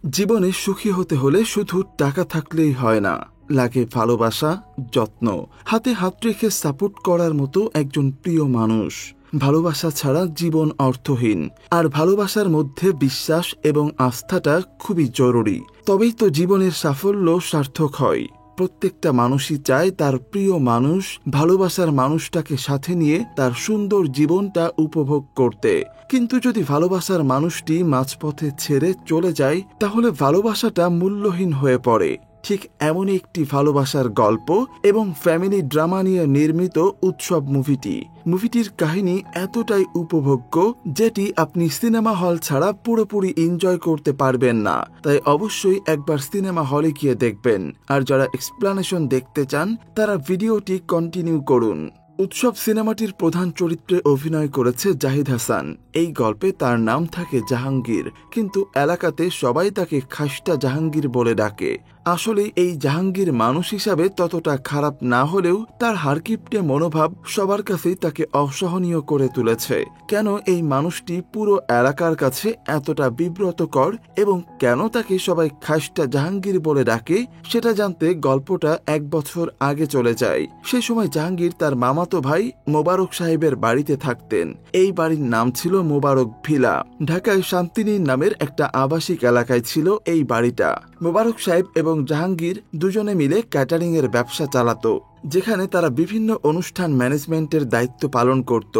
জীবনে সুখী হতে হলে শুধু টাকা থাকলেই হয় না, লাগে ভালোবাসা, যত্ন, হাতে হাত রেখে সাপোর্ট করার মতো একজন প্রিয় মানুষ। ভালোবাসা ছাড়া জীবন অর্থহীন, আর ভালোবাসার মধ্যে বিশ্বাস এবং আস্থাটা খুবই জরুরি। তবেই তো জীবনের সাফল্য সার্থক হয়। প্রত্যেকটা মানুষই চায় তার প্রিয় মানুষ, ভালোবাসার মানুষটাকে সাথে নিয়ে তার সুন্দর জীবনটা উপভোগ করতে। কিন্তু যদি ভালোবাসার মানুষটি মাঝপথে ছেড়ে চলে যায়, তাহলে ভালোবাসাটা মূল্যহীন হয়ে পড়ে। ঠিক এমনই একটি ভালোবাসার গল্প এবং ফ্যামিলি ড্রামা নিয়ে নির্মিত উৎসব মুভিটির কাহিনী এতটাই উপভোগ্য, যেটি আপনি সিনেমা হল ছাড়া পুরোপুরি এনজয় করতে পারবেন না। তাই অবশ্যই একবার সিনেমা হলে গিয়ে দেখবেন। আর যারা এক্সপ্লানেশন দেখতে চান, তারা ভিডিওটি কন্টিনিউ করুন। উৎসব সিনেমাটির প্রধান চরিত্রে অভিনয় করেছে জাহিদ হাসান। এই গল্পে তার নাম থাকে জাহাঙ্গীর, কিন্তু এলাকাতে সবাই তাকে খাস্টা জাহাঙ্গীর বলে ডাকে। আসলে এই জাহাঙ্গীর মানুষ হিসাবে ততটা খারাপ না হলেও তার হারকিপটে মনোভাব সবার কাছেই তাকে অসহনীয় করে তুলেছে। কেন এই মানুষটি পুরো এলাকার কাছে এতটা বিব্রতকর এবং কেন তাকে সবাই খাস্টা জাহাঙ্গীর বলে ডাকে, সেটা জানতে গল্পটা 1 বছর আগে চলে যায়। সে সময় জাহাঙ্গীর তার মামাতো ভাই মোবারক সাহেবের বাড়িতে থাকতেন। এই বাড়ির নাম ছিল মোবারক ভিলা। ঢাকায় শান্তিনী নামের একটা আবাসিক এলাকায় ছিল এই বাড়িটা। মোবারক সাহেব এবং জাহাঙ্গীর দুজনে মিলে ক্যাটারিং এর ব্যবসা চালাতো, যেখানে তারা বিভিন্ন অনুষ্ঠান ম্যানেজমেন্টের দায়িত্ব পালন করত।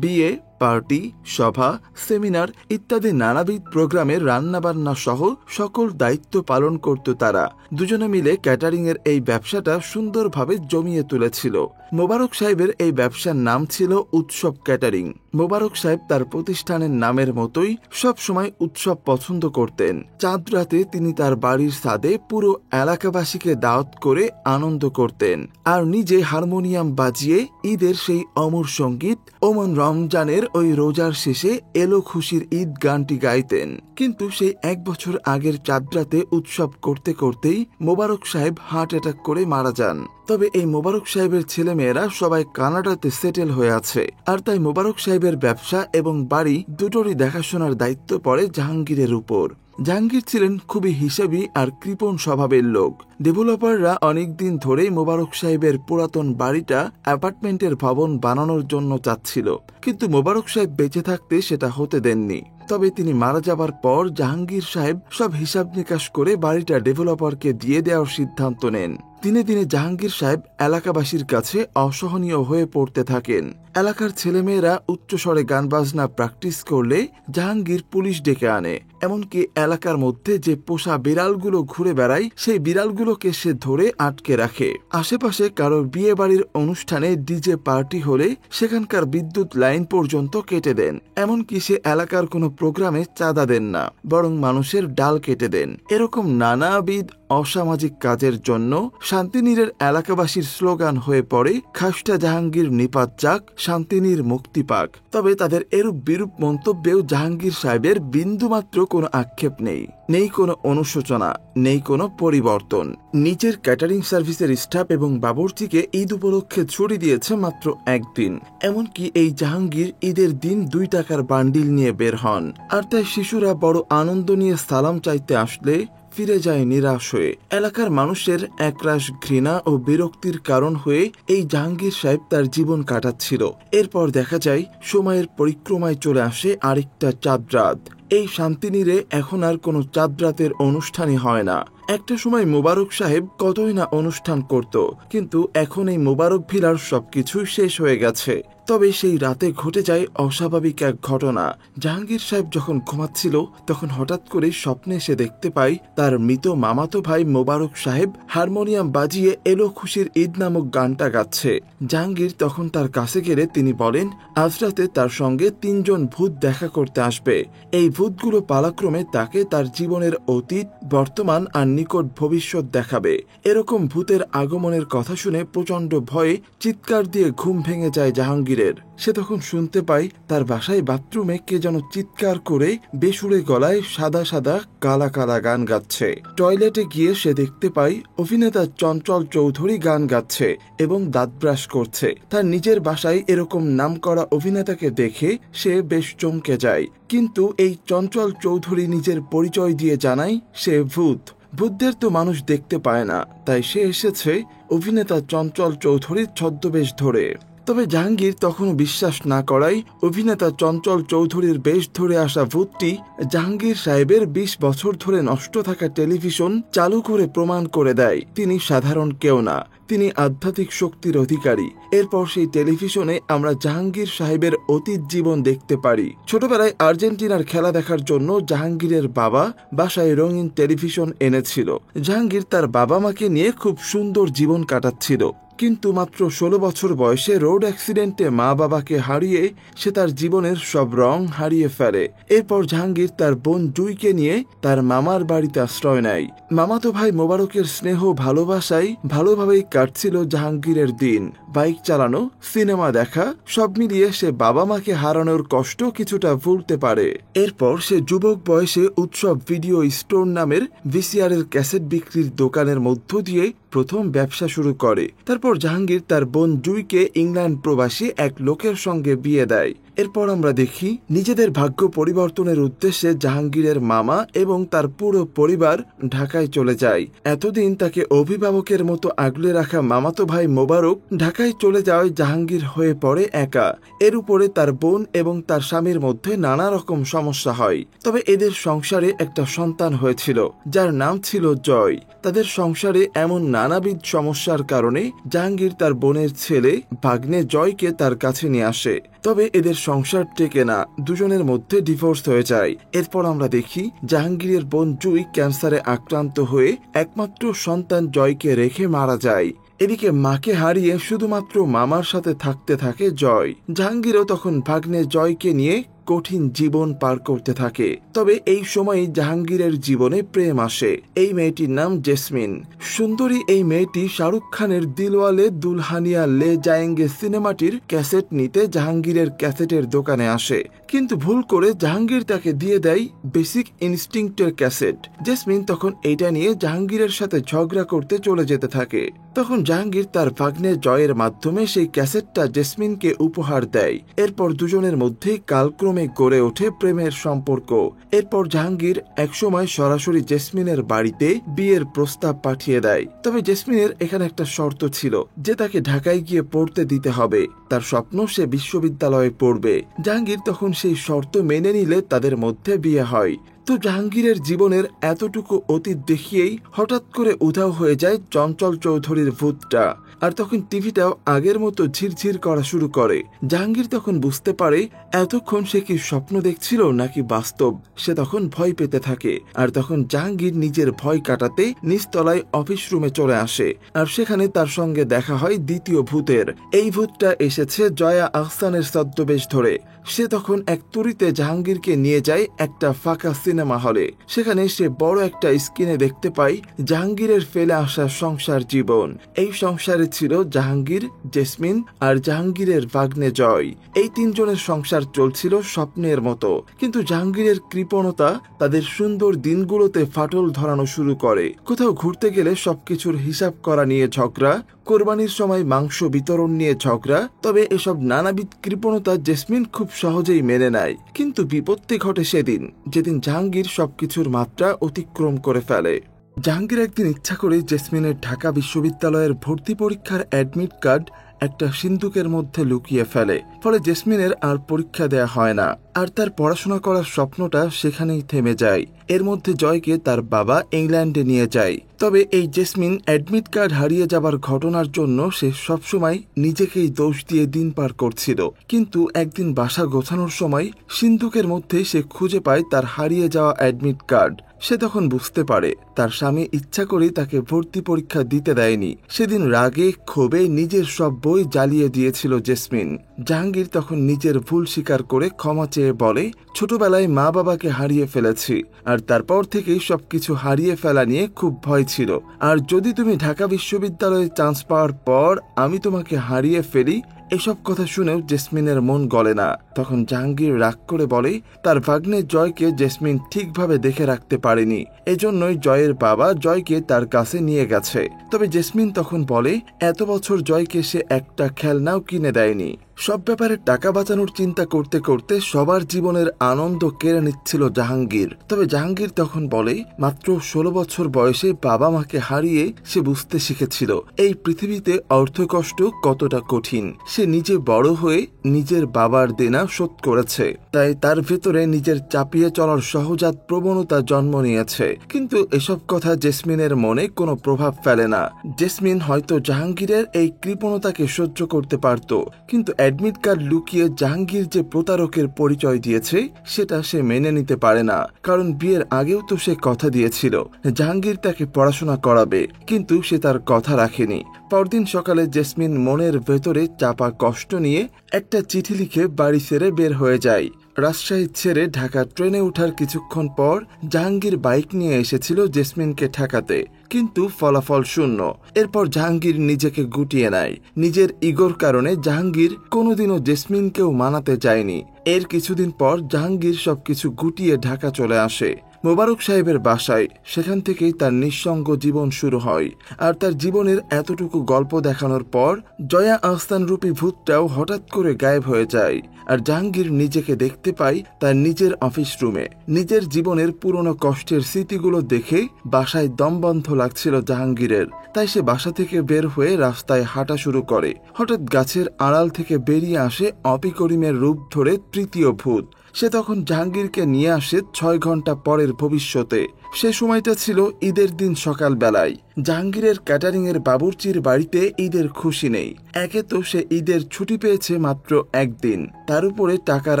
বিয়ে, পার্টি, সভা, সেমিনার ইত্যাদি নানাবিধ প্রোগ্রামের রান্নাবান্না সহ সকল দায়িত্ব পালন করত তারা। দুজনে মিলে ক্যাটারিং এর এই ব্যবসাটা সুন্দরভাবে জমিয়ে তুলেছিল। মোবারক সাহেবের এই ব্যবসার নাম ছিল উৎসব ক্যাটারিং। মোবারক সাহেব তার প্রতিষ্ঠানের নামের মতোই সব সময় উৎসব পছন্দ করতেন। চাঁদ রাতে তিনি তার বাড়ির ছাদে পুরো এলাকাবাসীকে দাওয়াত করে আনন্দ করতেন, আর নিজে হারমোনিয়াম বাজিয়ে ঈদের সেই অমর সঙ্গীত ওমন রমজানের ওই রোজার শেষে এলো খুশির ঈদ গানটি গাইতেন। কিন্তু সেই 1 বছর আগের চাঁদ রাতে উৎসব করতে করতেই মোবারক সাহেব হার্ট অ্যাটাক করে মারা যান। তবে এই মোবারক সাহেবের ছেলেমেয়েরা সবাই কানাডাতে সেটেল হয়ে আছে, আর তাই মোবারক সাহেবের ব্যবসা এবং বাড়ি দুটোরই দেখাশোনার দায়িত্ব পড়ে জাহাঙ্গীরের উপর। জাহাঙ্গীর ছিলেন খুবই হিসেবি আর কৃপণ স্বভাবের লোক। ডেভেলপাররা অনেকদিন ধরেই মোবারক সাহেবের পুরাতন বাড়িটা অ্যাপার্টমেন্টের ভবন বানানোর জন্য চাচ্ছিল, কিন্তু মোবারক সাহেব বেঁচে থাকতে সেটা হতে দেননি। তবে তিনি মারা যাবার পর জাহাঙ্গীর সাহেব সব হিসাব নিকাশ করে বাড়িটা ডেভেলপারকে দিয়ে দেওয়ার সিদ্ধান্ত নেন। দিনে দিনে জাহাঙ্গীর সাহেব এলাকাবাসীর কাছে অসহনীয় হয়ে পড়তে থাকেন। এলাকার ছেলেমেয়েরা উচ্চস্বরে গান বাজনা প্র্যাকটিস করলে জাহাঙ্গীর পুলিশ ডেকে আনে। এমনকি এলাকার মধ্যে যে পোষা বিড়ালগুলো ঘুরে বেড়ায়, সেই বিড়ালগুলোকে সে ধরে আটকে রাখে। আশেপাশে কারোর বিয়ে বাড়ির অনুষ্ঠানে ডিজে পার্টি হলে সেখানকার বিদ্যুৎ লাইন পর্যন্ত কেটে দেন। এমনকি সে এলাকার কোনো প্রোগ্রামে চাঁদা দেন না, বরং মানুষের ডাল কেটে দেন। এরকম নানাবিধ অসামাজিক কাজের জন্য শান্তিনীরের এলাকাবাসীর স্লোগান হয়ে পড়ে খাস্টা জাহাঙ্গীর নিপাত যাক, শান্তিনীর মুক্তি পাক। তবে তাদের এরূপ বিরূপ মন্তব্যেও জাহাঙ্গীর সাহেবের বিন্দুমাত্র কোনো আক্ষেপ নেই কোনো অনুশোচনা, নেই কোনো পরিবর্তন। নিজের ক্যাটারিং সার্ভিসের স্টাফ এবং বাবুর্চিকে ঈদ উপলক্ষে ছুটি দিয়েছে মাত্র 1 দিন। এমনকি এই জাহাঙ্গীর ঈদের দিন 2 টাকার বান্ডিল নিয়ে বের হন। আর তাই শিশুরা বড় আনন্দ নিয়ে সালাম চাইতে আসলে ফিরে যায় নিরাশ হয়ে। এলাকার মানুষের একরাশ ঘৃণা ও বিরক্তির কারণ হয়ে এই জাহাঙ্গীর সাহেব তার জীবন কাটাচ্ছিল। এরপর দেখা যায় সময়ের পরিক্রমায় চলে আসে আরেকটা চাঁদ রাত। এই শান্তিনীরে এখন আর কোনো চাঁদ রাতের অনুষ্ঠানই হয় না। একটা সময় মোবারক সাহেব কতই না অনুষ্ঠান করত, কিন্তু এখন এই মোবারক ভিলার সবকিছুই শেষ হয়ে গেছে। তবে সেই রাতে ঘটে যায় অস্বাভাবিক এক ঘটনা। জাহাঙ্গীর সাহেব যখন ঘুমাচ্ছিল, তখন হঠাৎ করে স্বপ্নে সে দেখতে পায় তার মৃত মামাতো ভাই মোবারক সাহেব হারমোনিয়াম বাজিয়ে এলো খুশির ঈদ নামক গানটা গাচ্ছে। জাহাঙ্গীর তখন তার কাছে গেলে তিনি বলেন, আজ রাতে তার সঙ্গে 3 জন ভূত দেখা করতে আসবে। এই ভূতগুলো পালাক্রমে তাকে তার জীবনের অতীত, বর্তমান আর নিকট ভবিষ্যৎ দেখাবে। এরকম ভূতের আগমনের কথা শুনে প্রচন্ড ভয়ে চিৎকার দিয়ে ঘুম ভেঙে যায় জাহাঙ্গীরের। সে তখন শুনতে পায় তার বাসায় বাথরুমে কে যেন চিৎকার করে বেসুরে গলায় সাদা সাদা কালা কালা গান গাচ্ছে। টয়লেটে গিয়ে সে দেখতে পায় অভিনেতা চঞ্চল চৌধুরী গান গাচ্ছে এবং দাঁত ব্রাশ করছে। তার নিজের বাসায় এরকম নামকরা অভিনেতাকে দেখে সে বেশ চমকে যায়, কিন্তু এই চঞ্চল চৌধুরী নিজের পরিচয় দিয়ে জানায় সে ভূত। ভূতদের তো মানুষ দেখতে পায় না, তাই সে এসেছে অভিনেতা চঞ্চল চৌধুরীর ছদ্মবেশ ধরে। তবে জাহাঙ্গীর তখনও বিশ্বাস না করায় অভিনেতা চঞ্চল চৌধুরীর বেশ ধরে আসা ভূতটি জাহাঙ্গীর সাহেবের ২০ বছর ধরে নষ্ট থাকা টেলিভিশন চালু করে প্রমাণ করে দেয় তিনি সাধারণ কেউ না, তিনি আধ্যাত্মিক শক্তির অধিকারী। এরপর সেই টেলিভিশনে আমরা জাহাঙ্গীর সাহেবের অতীত জীবন দেখতে পারি। ছোটবেলায় আর্জেন্টিনার খেলা দেখার জন্য জাহাঙ্গীরের বাবা বাসায় রঙিন টেলিভিশন এনেছিল। জাহাঙ্গীর তার বাবা মাকে নিয়ে খুব সুন্দর জীবন কাটাচ্ছিল, কিন্তু মাত্র ১৬ বছর বয়সে রোড অ্যাক্সিডেন্টে মা বাবাকে হারিয়ে সে তার জীবনের সব রং হারিয়ে ফেলে। এরপর জাহাঙ্গীর তার বোন জুইকে নিয়ে তার মামার বাড়িতে আশ্রয় নেয়। মামাতো ভাই মোবারকের স্নেহ ভালোবাসায় ভালোভাবেই কাটছিল জাহাঙ্গীরের দিন। বাইক চালানো, সিনেমা দেখা, সব মিলিয়ে সে বাবা মাকে হারানোর কষ্ট কিছুটা ভুলতে পারে। এরপর সে যুবক বয়সে উৎসব ভিডিও স্টোর নামের ভিসিআর এর ক্যাসেট বিক্রির দোকানের মধ্য দিয়ে প্রথম ব্যবসা শুরু করে। তারপর জাহাঙ্গীর তার বোন জুইকে ইংল্যান্ড প্রবাসী এক লোকের সঙ্গে বিয়ে দেয়। এরপর আমরা দেখি নিজেদের ভাগ্য পরিবর্তনের উদ্দেশ্যে জাহাঙ্গীরের মামা এবং তার পুরো পরিবার ঢাকায় চলে যায়। এতদিন তাকে অভিভাবকের মতো আগলে রাখা মামাতো ভাই মোবারক ঢাকায় চলে যাওয়ায় জাহাঙ্গীর হয়ে পড়ে একা। এর উপরে তার বোন এবং তার স্বামীর মধ্যে নানা রকম সমস্যা হয়। তবে এদের সংসারে একটা সন্তান হয়েছিল যার নাম ছিল জয়। তাদের সংসারে এমন নানাবিধ সমস্যার কারণে জাহাঙ্গীর তার বোনের ছেলে ভাগ্নে জয়কে তার কাছে নিয়ে আসে। তবে এদের সংসার টেকে না, দুজনের মধ্যে ডিভোর্স হয়ে যায়। এরপর আমরা দেখি জাহাঙ্গীরের বোন জুই ক্যান্সারে আক্রান্ত হয়ে একমাত্র সন্তান জয়কে রেখে মারা যায়। এদিকে মাকে হারিয়ে শুধুমাত্র মামার সাথে থাকতে থাকে জয়। জাহাঙ্গীরও তখন ভাগ্নে জয়কে নিয়ে কঠিন জীবন পার করতে থাকে। তবে এই সময় জাহাঙ্গীরের জীবনে প্রেম আসে। এই মেয়েটির নাম জেসমিন। সুন্দরী এই মেয়েটি শাহরুখ খানের দিলওয়ালে দুলহানিয়া লে যায়েঙ্গে সিনেমাটির ক্যাসেট নিতে জাহাঙ্গীরের ক্যাসেটের দোকানে আসে, কিন্তু ভুল করে জাহাঙ্গীর তাকে দিয়ে দেয় বেসিক ইনস্টিংক্টের ক্যাসেট। জেসমিন তখন এটা নিয়ে জাহাঙ্গীরের সাথে ঝগড়া করতে চলে যেতে থাকে। তখন জাহাঙ্গীর তার ভাগ্নে জয়ের মাধ্যমে সেই ক্যাসেটটা জেসমিনকে উপহার দেয়। এরপর দুজনের মধ্যে কালক্রমে গড়ে ওঠে প্রেমের সম্পর্ক। এরপর জাহাঙ্গীর একসময় সরাসরি জেসমিনের বাড়িতে বিয়ের প্রস্তাব পাঠিয়ে দেয়। তবে জেসমিনের এখানে একটা শর্ত ছিল যে তাকে ঢাকায় গিয়ে পড়তে দিতে হবে। তার স্বপ্ন সে বিশ্ববিদ্যালয়ে পড়বে। জাহাঙ্গীর তখন সেই শর্ত মেনে নিলে তাদের মধ্যে বিয়ে হয়। তো জাহাঙ্গীরের জীবনের এতটুকু অতীত দেখিয়েই হঠাৎ করে উধাও হয়ে যায় চঞ্চল চৌধুরীর ভূতটা। আর তখন টিভিটাও আগের মতো ঝিরঝির করা শুরু করে। জাহাঙ্গীর তখন বুঝতে পারে এতক্ষণ সে কি স্বপ্ন দেখছিল নাকি বাস্তব। সে তখন ভয় পেতে থাকে। আর তখন জাহাঙ্গীর নিজের ভয় কাটাতে নিচতলায় অফিস রুমে চলে আসে। আর সেখানে তার সঙ্গে দেখা হয় দ্বিতীয় ভূতের। এই ভূতটা এসেছে জয়া আহসানের ছদ্মবেশ ধরে। সে তখন এক তুড়িতে জাহাঙ্গীরকে নিয়ে যায় একটা ফাঁকা সিনেমা হলে। সেখানে সে বড় একটা স্ক্রিনে দেখতে পায় জাহাঙ্গীরের ফেলে আসা সংসার জীবন। এই সংসারে ছিল জাহাঙ্গীর, জেসমিন আর জাহাঙ্গীরের ভাগ্নে জয়। এই তিনজনের সংসার চলছিল স্বপ্নের মতো। কিন্তু জাহাঙ্গীরের কৃপণতা তাদের সুন্দর দিনগুলোতে ফাটল ধরানো শুরু করে। কোথাও ঘুরতে গেলে সবকিছুর হিসাব করা নিয়ে ঝগড়া, কোরবানির সময় মাংস বিতরণ নিয়ে ঝগড়া। তবে এসব নানাবিধ কৃপণতা জেসমিন খুব সহজেই মেনে নেয়। কিন্তু বিপত্তি ঘটে সেদিন যেদিন জাহাঙ্গীর সবকিছুর মাত্রা অতিক্রম করে ফেলে। জাহাঙ্গীর একদিন ইচ্ছা করে জেসমিনের ঢাকা বিশ্ববিদ্যালয়ের ভর্তি পরীক্ষার অ্যাডমিট কার্ড একটা সিন্দুকের মধ্যে লুকিয়ে ফেলে। ফলে জেসমিনের আর পরীক্ষা দেয়া হয় না। আর তার পড়াশোনা করার স্বপ্নটা সেখানেই থেমে যায়। এর মধ্যে জয়কে তার বাবা ইংল্যান্ডে নিয়ে যায়। তবে এই জেসমিন অ্যাডমিট কার্ড হারিয়ে যাবার ঘটনার জন্য সে সবসময় নিজেকেই দোষ দিয়ে দিন পার করছিল। কিন্তু একদিন বাসা গোছানোর সময় সিন্দুকের মধ্যে সে খুঁজে পায় তার হারিয়ে যাওয়া অ্যাডমিট কার্ড। সে তখন বুঝতে পারে তার স্বামী ইচ্ছা করেই তাকে ভর্তি পরীক্ষা দিতে দেয়নি। সেদিন রাগে ক্ষোভে নিজের সব বই জ্বালিয়ে দিয়েছিল জেসমিন। জাহাঙ্গীর তখন নিজের ভুল স্বীকার করে ক্ষমা চেয়ে বলে, ছোটবেলায় মা বাবাকে হারিয়ে ফেলেছি, আর তারপর থেকেই সবকিছু হারিয়ে ফেলা নিয়ে খুব ভয় ছিল। আর যদি তুমি ঢাকা বিশ্ববিদ্যালয়ে চান্স পাওয়ার পর আমি তোমাকে হারিয়ে ফেলি, এসব কথা শুনেও জেসমিনের মন গলে না। তখন জাহাঙ্গীর রাগ করে বলে তার ভাগ্নে জয়কে জেসমিন ঠিকভাবে দেখে রাখতে পারেনি, এজন্যই জয়ের বাবা জয়কে তার কাছে নিয়ে গেছে। তবে জেসমিন তখন বলে এত বছর জয়কে সে একটা খেলনাও কিনে দেয়নি। সব ব্যাপারে টাকা বাঁচানোর চিন্তা করতে করতে সবার জীবনের আনন্দ কেড়ে নিচ্ছিল জাহাঙ্গীর। তবে জাহাঙ্গীর তখন বলে মাত্র 16 বছর বয়সে বাবা মাকে হারিয়ে সে বুঝতে শিখেছিল এই পৃথিবীতে অর্থকষ্ট কতটা কঠিন। সে নিজে বড় হয়ে নিজের বাবার দেনা শোধ করেছে, তাই তার ভেতরে নিজের চাপিয়ে চলার সহজাত প্রবণতা জন্ম নিয়েছে। কিন্তু এসব কথা জেসমিনের মনে কোনো প্রভাব ফেলে না। জেসমিন হয়তো জাহাঙ্গীরের এই কৃপণতাকে সহ্য করতে পারত, কিন্তু অ্যাডমিট কার্ড লুকিয়ে জাহাঙ্গীর যে প্রতারকের পরিচয় দিয়েছে সেটা সে মেনে নিতে পারে না। কারণ বিয়ের আগেও তো সে কথা দিয়েছিল জাহাঙ্গীর তাকে পড়াশোনা করাবে, কিন্তু সে তার কথা রাখেনি। পরদিন সকালে জেসমিন মনের ভেতরে চাপা কষ্ট নিয়ে একটা চিঠি লিখে বাড়ি ছেড়ে বের হয়ে যায়। রাজশাহী ছেড়ে ঢাকা ট্রেনে ওঠার কিছুক্ষণ পর জাহাঙ্গীর বাইক নিয়ে এসেছিল জেসমিনকে ঠেকাতে, কিন্তু ফলাফল শূন্য। এরপর জাহাঙ্গীর নিজেকে গুটিয়ে নেয়। নিজের ইগোর কারণে জাহাঙ্গীর কোনোদিনও জেসমিনকেও মানাতে চায়নি। এর কিছুদিন পর জাহাঙ্গীর সবকিছু গুটিয়ে ঢাকা চলে আসে মোবারক সাহেবের বাসায়। সেখান থেকেই তার নিঃসঙ্গ জীবন শুরু হয়। আর তার জীবনের এতটুকু গল্প দেখানোর পর জয়া আহসান রূপী ভূতটাও হঠাৎ করে গায়েব হয়ে যায়। আর জাহাঙ্গীর নিজেকে দেখতে পায় তার নিজের অফিস রুমে। নিজের জীবনের পুরনো কষ্টের স্মৃতিগুলো দেখে বাসায় দমবন্ধ লাগছিল জাহাঙ্গীরের। তাই সে বাসা থেকে বের হয়ে রাস্তায় হাঁটা শুরু করে। হঠাৎ গাছের আড়াল থেকে বেরিয়ে আসে অপি করিমের রূপ ধরে তৃতীয় ভূত। সে তখন জাহাঙ্গীরকে নিয়ে আসে 6 ঘন্টা পরের ভবিষ্যতে। সে সময়টা ছিল ঈদের দিন সকাল বেলায়। জাহাঙ্গীরের ক্যাটারিং এর বাবুর্চির বাড়িতে ঈদের খুশি নেই। একে তো সে ঈদের ছুটি পেয়েছে মাত্র একদিন, তার উপরে টাকার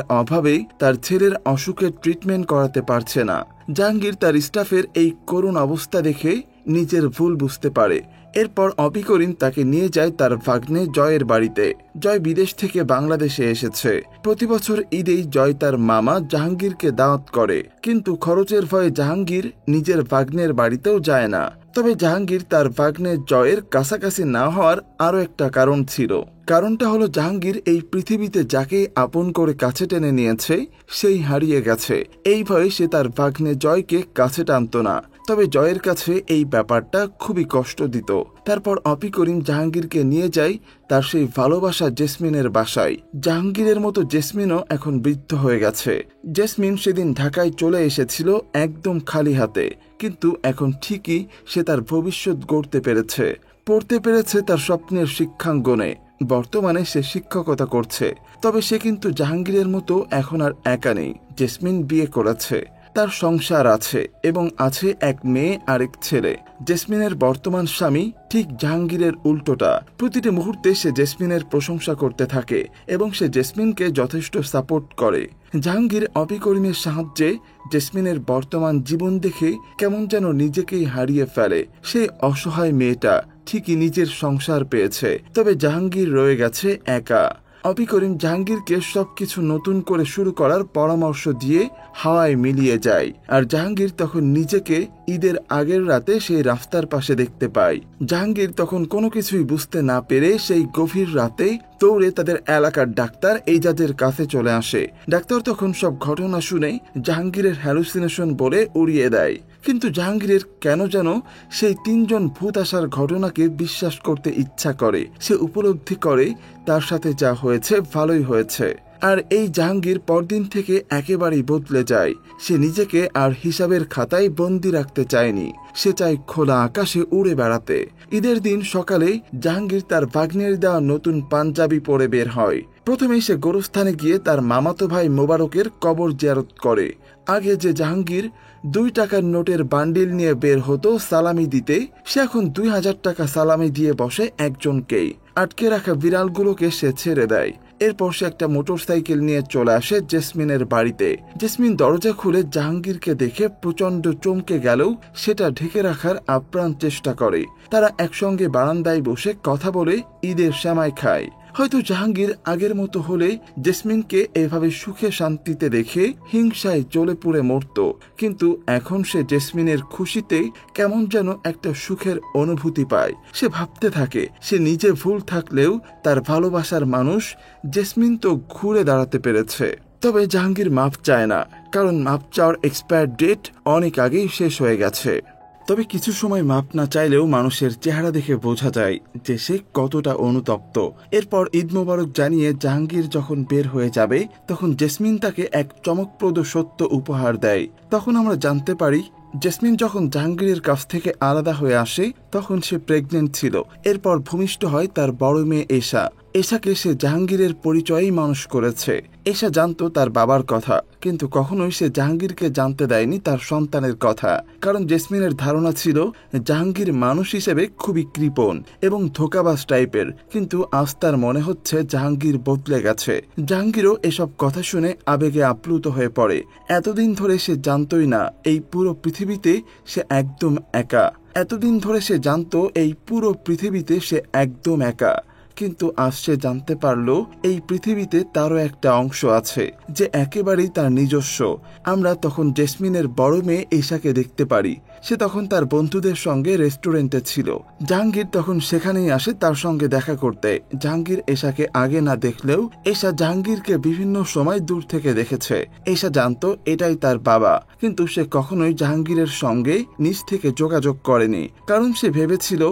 অভাবে তার ছেলের অসুখের ট্রিটমেন্ট করাতে পারছে না। জাহাঙ্গীর তার স্টাফের এই করুণ অবস্থা দেখে নিজের ভুল বুঝতে পারে। এরপর অপি করিম তাকে নিয়ে যায় তার ভাগ্নে জয়ের বাড়িতে। জয় বিদেশ থেকে বাংলাদেশে এসেছে। প্রতি বছর ঈদেই জয় তার মামা জাহাঙ্গীরকে দাওয়াত করে, কিন্তু খরচের ভয়ে জাহাঙ্গীর নিজের ভাগ্নের বাড়িতেও যায় না। তবে জাহাঙ্গীর তার ভাগ্নে জয়ের কাছাকাছি না হওয়ার আরো একটা কারণ ছিল। কারণটা হলো জাহাঙ্গীর এই পৃথিবীতে যাকে আপন করে কাছে টেনে নিয়েছে সেই হারিয়ে গেছে। এই ভয়ে সে তার ভাগ্নে জয়কে কাছে টানত না। তবে জয়ের কাছে এই ব্যাপারটা খুবই কষ্ট দিত। তারপর অপি করিম জাহাঙ্গীরকে নিয়ে যায় তার সেই ভালোবাসা জেসমিনের বাসায়। জাহাঙ্গীরের মতো জেসমিনও এখন বৃদ্ধ হয়ে গেছে। জেসমিন সেদিন ঢাকায় চলে এসেছিল একদম খালি হাতে, কিন্তু এখন ঠিকই সে তার ভবিষ্যৎ গড়তে পেরেছে, পড়তে পেরেছে তার স্বপ্নের শিক্ষাঙ্গনে। বর্তমানে সে শিক্ষকতা করছে। তবে সে কিন্তু জাহাঙ্গীরের মতো এখন আর একা নেই। জেসমিন বিয়ে করেছে, তার সংসার আছে এবং আছে এক মেয়ে আর এক ছেলে। জেসমিনের বর্তমান স্বামী ঠিক জাহাঙ্গীরের উল্টোটা। প্রতিটি মুহূর্তে সে জেসমিনের প্রশংসা করতে থাকে এবং সে জেসমিনকে যথেষ্ট সাপোর্ট করে। জাহাঙ্গীর অপি করিমের সাহায্যে জেসমিনের বর্তমান জীবন দেখে কেমন যেন নিজেকেই হারিয়ে ফেলে। সে অসহায় মেয়েটা ঠিকই নিজের সংসার পেয়েছে, তবে জাহাঙ্গীর রয়ে গেছে একা। অপি করিম জাহাঙ্গীরকে সবকিছু নতুন করে শুরু করার পরামর্শ দিয়ে হাওয়ায় মিলিয়ে যায়। আর জাহাঙ্গীর তখন নিজেকে ঈদের আগের রাতে সেই রাস্তার পাশে দেখতে পায়। জাহাঙ্গীর তখন কোনো কিছুই বুঝতে না পেরে সেই গভীর রাতে দৌড়ে তাদের এলাকার ডাক্তার এজাজের কাছে চলে আসে। ডাক্তার তখন সব ঘটনা শুনে জাহাঙ্গীরের হ্যালুসিনেশন বলে উড়িয়ে দেয়। কিন্তু জাহাঙ্গীরের কেন যেন সেই 3 জন ভূত আসার ঘটনাকে বিশ্বাস করতে ইচ্ছা করে। সে উপলব্ধি করে তার সাথে যা হয়েছে ভালোই হয়েছে। আর এই জাহাঙ্গীর পরদিন থেকে একেবারেই বদলে যায়। সে নিজেকে আর হিসাবের খাতায় বন্দি রাখতে চায়নি। সে চায় খোলা আকাশে উড়ে বেড়াতে। ঈদের দিন সকালে জাহাঙ্গীর তার ভাগ্নের দেওয়া নতুন পাঞ্জাবি পরে বের হয়। প্রথমেই সে গোরস্থানে গিয়ে তার মামাতো ভাই মোবারকের কবর জিয়ারত করে। আগে যে জাহাঙ্গীর 2 টাকার নোটের বান্ডিল নিয়ে বের হতো সালামি দিতে, সে এখন 2000 টাকা সালামি দিয়ে বসে একজনকেই। আটকে রাখা বিড়ালগুলোকে সে ছেড়ে দেয়। এরপর সে একটা মোটরসাইকেল নিয়ে চলে আসে জেসমিনের বাড়িতে। জেসমিন দরজা খুলে জাহাঙ্গীরকে দেখে প্রচন্ড চমকে গেলেও সেটা ঢেকে রাখার আপ্রাণ চেষ্টা করে। তারা একসঙ্গে বারান্দায় বসে কথা বলে ঈদের সেমাই খায়। হয়তো জাহাঙ্গীর আগের মতো হলে জেসমিনকে এভাবে সুখে শান্তিতে দেখে হিংসায় জ্বলে পুড়ে মরত, কিন্তু এখন সে জেসমিনের খুশিতে কেমন যেন একটা সুখের অনুভূতি পায়। সে ভাবতে থাকে সে নিজে ভুল থাকলেও তার ভালোবাসার মানুষ জেসমিন তো ঘুরে দাঁড়াতে পেরেছে। তবে জাহাঙ্গীর মাপ চায় না, কারণ মাপ চাওয়ার এক্সপায়ার ডেট অনেক আগেই শেষ হয়ে গেছে। তবে কিছু সময় মাপ না চাইলেও মানুষের চেহারা দেখে বোঝা যায় যে সে কতটা অনুতপ্ত। এরপর ঈদ মোবারক জানিয়ে জাহাঙ্গীর যখন বের হয়ে যাবে, তখন জেসমিন তাকে এক চমকপ্রদ সত্য উপহার দেয়। তখন আমরা জানতে পারি জেসমিন যখন জাহাঙ্গীরের কাছ থেকে আলাদা হয়ে আসে তখন সে প্রেগনেন্ট ছিল। এরপর ভূমিষ্ঠ হয় তার বড় মেয়ে এশা। এশাকে সে জাহাঙ্গীরের পরিচয়েই মানুষ করেছে। এশা জানতো তার বাবার কথা, কিন্তু কখনোই সে জাহাঙ্গীরকে জানতে দেয়নি তার সন্তানের কথা, কারণ জেসমিনের ধারণা ছিল জাহাঙ্গীর মানুষ হিসেবে খুবই কৃপণ এবং ধোঁকাবাজ টাইপের। কিন্তু আজ তার মনে হচ্ছে জাহাঙ্গীর বদলে গেছে। জাহাঙ্গীরও এসব কথা শুনে আবেগে আপ্লুত হয়ে পড়ে। এতদিন ধরে সে জানতই না এই পুরো পৃথিবীতে সে একদম একা। এতদিন ধরে সে জানতো এই পুরো পৃথিবীতে সে একদম একা, কিন্তু আজ সে জানতে পারল এই পৃথিবীতে তারও একটা অংশ আছে যে একেবারেই তার নিজস্ব। আমরা তখন জেসমিনের বড় মেয়ে এশাকে দেখতে পারি। সে তখন তার বন্ধুদের সঙ্গে রেস্টুরেন্টে ছিল। জাহাঙ্গীর তখন সেখানেই আসে তার সঙ্গে দেখা করতে। জাহাঙ্গীর এশাকে আগে না দেখলেও এশা জাহাঙ্গীরকে বিভিন্ন সময় দূর থেকে দেখেছে। এশা জানতো এটাই তার বাবা, কিন্তু সে কখনোই জাহাঙ্গীরের সঙ্গে নিজ থেকে যোগাযোগ করেনি, কারণ সে ভেবেছিল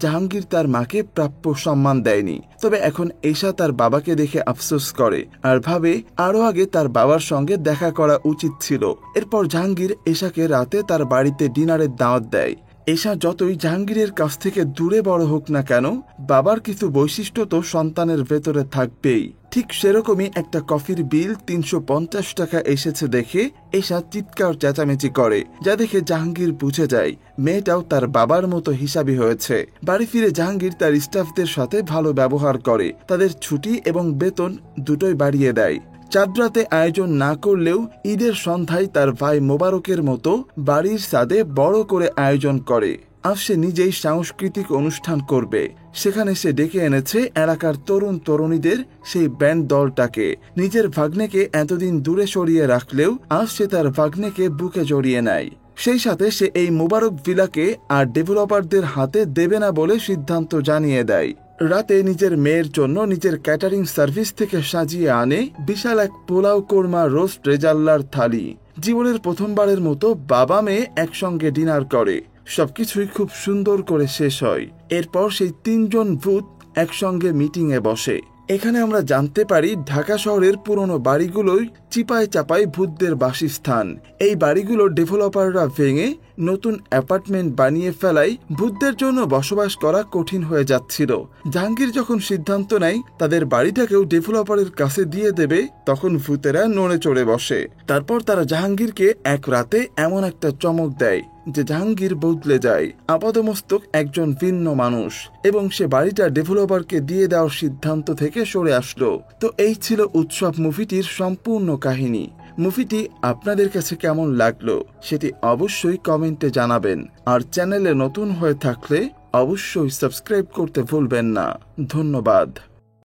জাহাঙ্গীর তার মাকে প্রাপ্য সম্মান দেয়নি। তবে এখন এশা তার বাবাকে দেখে আফসোস করে আর ভাবে আরো আগে তার বাবার সঙ্গে দেখা করা উচিত ছিল। এরপর জাহাঙ্গীর এশাকে রাতে তার বাড়িতে ডিনারের দাওয়াত দেয়। এশা যতই জাহাঙ্গীরের কাছ থেকে দূরে বড় হোক না কেন, বাবার কিছু বৈশিষ্ট্য তো সন্তানের ভেতরে থাকবেই। ঠিক সেরকমই একটা কফির বিল 350 টাকা এসেছে দেখে এশা চিৎকার চেঁচামেচি করে, যা দেখে জাহাঙ্গীর বুঝে যায় মেয়েটাও তার বাবার মতো হিসাবি হয়েছে। বাড়ি ফিরে জাহাঙ্গীর তার স্টাফদের সাথে ভালো ব্যবহার করে, তাদের ছুটি এবং বেতন দুটোই বাড়িয়ে দেয়। চাঁদরাতে আয়োজন না করলেও ঈদের সন্ধ্যায় তার ভাই মোবারকের মতো বাড়ির ছাদে বড় করে আয়োজন করে। আজ সে নিজেই সাংস্কৃতিক অনুষ্ঠান করবে। সেখানে সে ডেকে এনেছে এলাকার তরুণ তরুণীদের সেই ব্যান্ড দলটাকে। নিজের ভাগ্নেকে এতদিন দূরে সরিয়ে রাখলেও আজ সে তার ভাগ্নেকে বুকে জড়িয়ে নেয়। সেই সাথে সে এই মোবারক ভিলাকে আর ডেভেলপারদের হাতে দেবে না বলে সিদ্ধান্ত জানিয়ে দেয়। রাতে নিজের মেয়ের জন্য নিজের ক্যাটারিং সার্ভিস থেকে সাজিয়ে আনে বিশাল এক পোলাও কোরমা রোস্ট রেজাল্লার থালি। জীবনের প্রথমবারের মতো বাবা মেয়ে একসঙ্গে ডিনার করে। সবকিছুই খুব সুন্দর করে শেষ হয়। এরপর সেই তিনজন ভূত একসঙ্গে মিটিংয়ে বসে। এখানে আমরা জানতে পারি ঢাকা শহরের পুরনো বাড়িগুলোই চিপায় চাপায় ভূতদের বাসস্থান। এই বাড়িগুলো ডেভেলপাররা ভেঙে নতুন অ্যাপার্টমেন্ট বানিয়ে ফেলায় ভূতদের জন্য বসবাস করা কঠিন হয়ে যাচ্ছিল। জাহাঙ্গীর যখন সিদ্ধান্ত নেয় তাদের বাড়িটাকেও ডেভেলপারের কাছে দিয়ে দেবে, তখন ভূতেরা নড়ে চড়ে বসে। তারপর তারা জাহাঙ্গীরকে এক রাতে এমন একটা চমক দেয় যে জাহাঙ্গীর বদলে যায়, আপাদমস্তক একজন ভিন্ন মানুষ, এবং সে বাড়িটা ডেভেলপারকে দিয়ে দেওয়ার সিদ্ধান্ত থেকে সরে আসলো। তো এই ছিল উৎসব মুভিটির সম্পূর্ণ কাহিনী। মুভিটি আপনাদের কাছে কেমন লাগলো সেটি অবশ্যই কমেন্টে জানাবেন, আর চ্যানেলে নতুন হয়ে থাকলে অবশ্যই সাবস্ক্রাইব করতে ভুলবেন না। ধন্যবাদ।